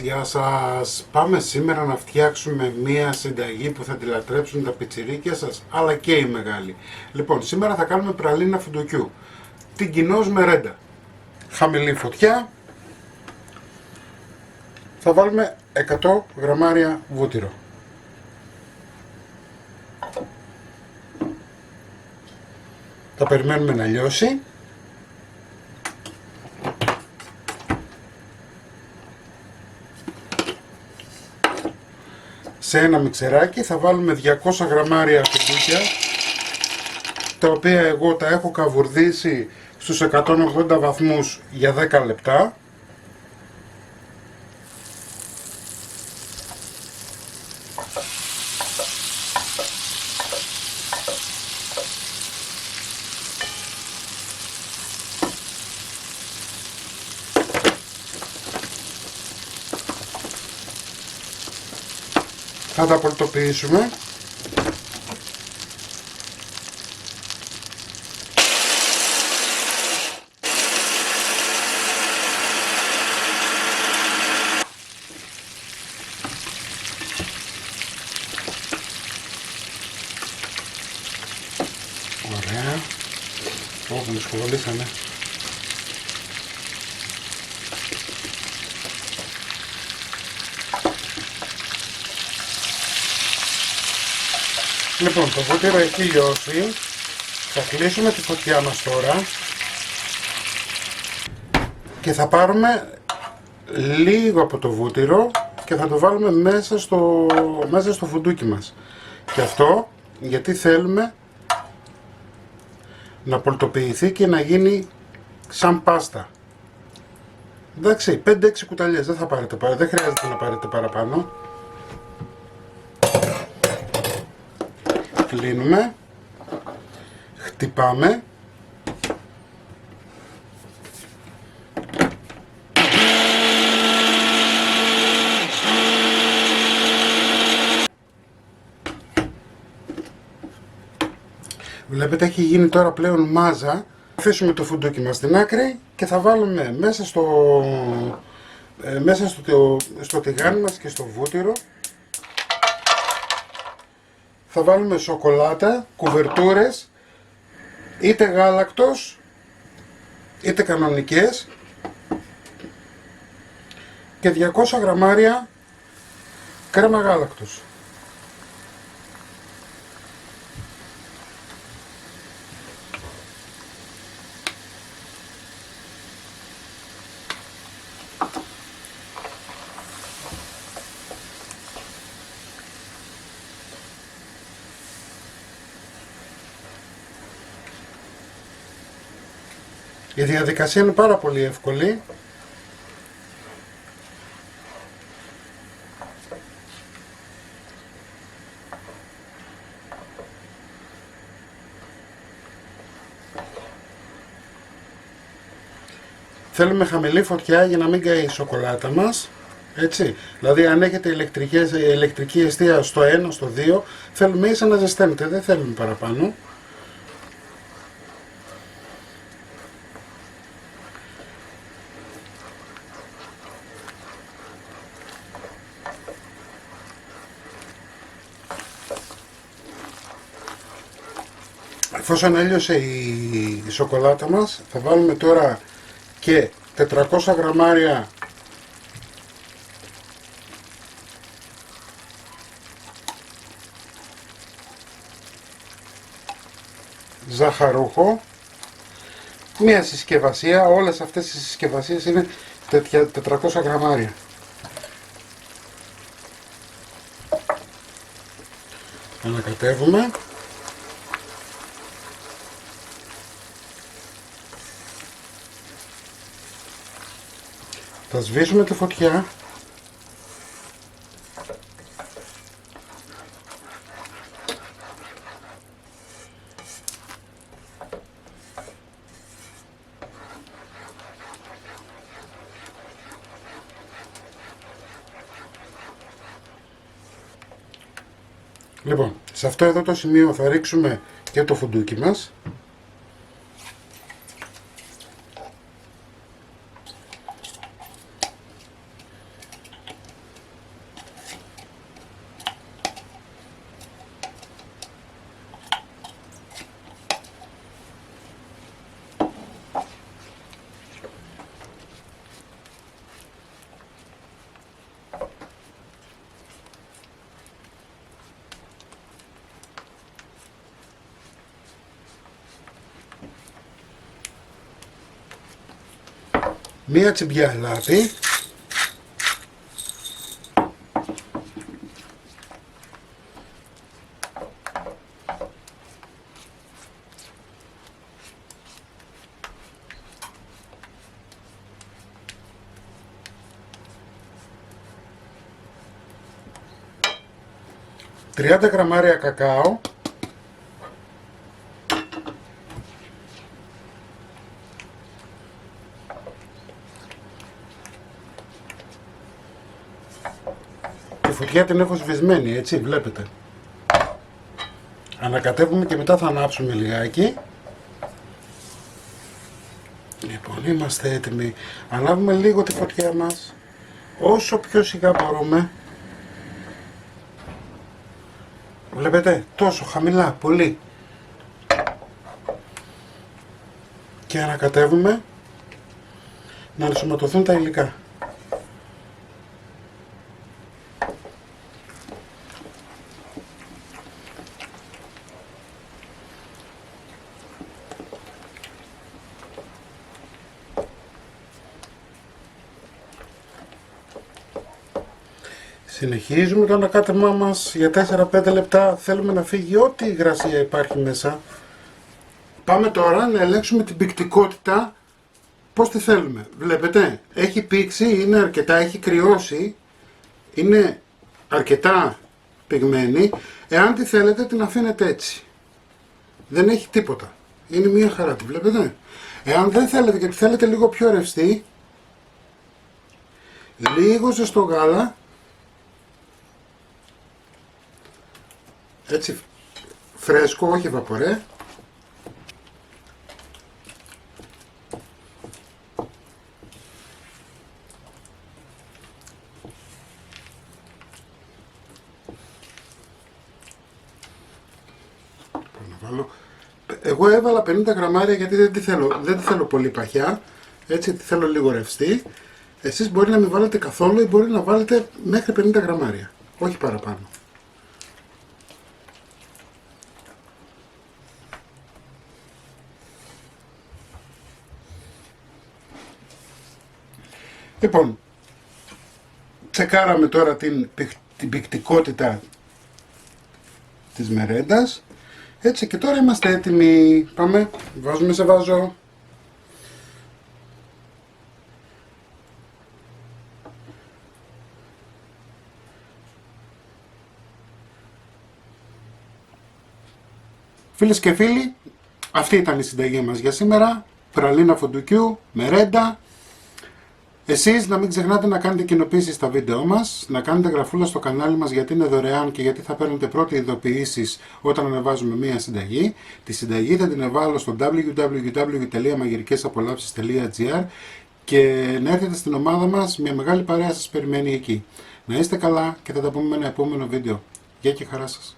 Γεια σας. Πάμε σήμερα να φτιάξουμε μία συνταγή που θα τη λατρέψουν τα πιτσιρίκια σας, αλλά και οι μεγάλοι. Λοιπόν, σήμερα θα κάνουμε πραλίνα φουντουκιού. Την κοινώς μερέντα. Χαμηλή φωτιά. Θα βάλουμε 100 γραμμάρια βούτυρο. Θα περιμένουμε να λιώσει. Σε ένα μιξεράκι θα βάλουμε 200 γραμμάρια φουντούκια, τα οποία εγώ τα έχω καβουρδίσει στους 180 βαθμούς για 10 λεπτά. Θα τα πολτοποιήσουμε. Ωραία. Όπου με σχολήσανε. Λοιπόν, το βούτυρο έχει λιώσει. Θα κλείσουμε τη φωτιά μας τώρα και θα πάρουμε λίγο από το βούτυρο και θα το βάλουμε μέσα στο φουντούκι μας. Και αυτό γιατί θέλουμε να πολτοποιηθεί και να γίνει σαν πάστα. Εντάξει, 5-6 κουταλιές, δεν χρειάζεται να πάρετε παραπάνω. Κλείνουμε, χτυπάμε βλέπετε έχει γίνει τώρα πλέον μάζα. Θα αφήσουμε το φουντούκι μας στην άκρη και θα βάλουμε μέσα στο τηγάνι μας και στο βούτυρο. Θα βάλουμε σοκολάτα, κουβερτούρες, είτε γάλακτος, είτε κανονικές και 200 γραμμάρια κρέμα γάλακτος. Η διαδικασία είναι πάρα πολύ εύκολη. Θέλουμε χαμηλή φωτιά για να μην καεί η σοκολάτα μας. Έτσι. Δηλαδή αν έχετε ηλεκτρική εστία στο 1, στο 2, θέλουμε ίσα να ζεσταίνετε, δεν θέλουμε παραπάνω. Εφόσον έλειωσε η σοκολάτα μας, θα βάλουμε τώρα και 400 γραμμάρια ζαχαρούχο. Μία συσκευασία, όλες αυτές οι συσκευασίες είναι 400 γραμμάρια. Ανακατεύουμε. Θα σβήσουμε τη φωτιά. Λοιπόν, σε αυτό εδώ το σημείο θα ρίξουμε και το φουντούκι μας. μία τσιμπιά αλάτι, ...30 γραμμάρια κακάο, τη φωτιά την έχω σβησμένη, έτσι βλέπετε. Ανακατεύουμε και μετά θα ανάψουμε λιγάκι. Λοιπόν, είμαστε έτοιμοι. Ανάβουμε λίγο τη φωτιά μας, όσο πιο σιγά μπορούμε. Βλέπετε, τόσο χαμηλά, πολύ. Και ανακατεύουμε να ενσωματωθούν τα υλικά. Συνεχίζουμε το ανακάτεμά μας για 4-5 λεπτά. Θέλουμε να φύγει ό,τι υγρασία υπάρχει μέσα. Πάμε τώρα να ελέγξουμε την πυκτικότητα, πώς τη θέλουμε. Βλέπετε, έχει πήξει, είναι αρκετά, έχει κρυώσει, είναι αρκετά πυγμένη. Εάν τη θέλετε την αφήνετε έτσι. Δεν έχει τίποτα. Είναι μία χαρά, τη βλέπετε. Εάν δεν θέλετε και τη θέλετε λίγο πιο ρευστή, λίγο ζεστό γάλα, έτσι φρέσκο, όχι βαπορέ. Εγώ έβαλα 50 γραμμάρια γιατί δεν τη θέλω πολύ παχιά, έτσι τη θέλω λίγο ρευστή. Εσείς μπορεί να μην βάλετε καθόλου ή μπορεί να βάλετε μέχρι 50 γραμμάρια, όχι παραπάνω. Λοιπόν, τσεκάραμε τώρα την πυκτικότητα της μερέντας. Έτσι και τώρα είμαστε έτοιμοι. Πάμε, βάζουμε σε βάζο. Φίλες και φίλοι, αυτή ήταν η συνταγή μας για σήμερα. Πραλίνα φουντουκιού, μερέντα. Εσείς να μην ξεχνάτε να κάνετε κοινοποίησεις στα βίντεό μας, να κάνετε γραφούλα στο κανάλι μας γιατί είναι δωρεάν και γιατί θα παίρνετε πρώτοι ειδοποιήσεις όταν ανεβάζουμε μία συνταγή. Τη συνταγή θα την εβάλω στο www.magirikesapolapsis.gr και να έρθετε στην ομάδα μας, μια μεγάλη παρέα σας περιμένει εκεί. Να είστε καλά και θα τα πούμε με ένα επόμενο βίντεο. Γεια και χαρά σας.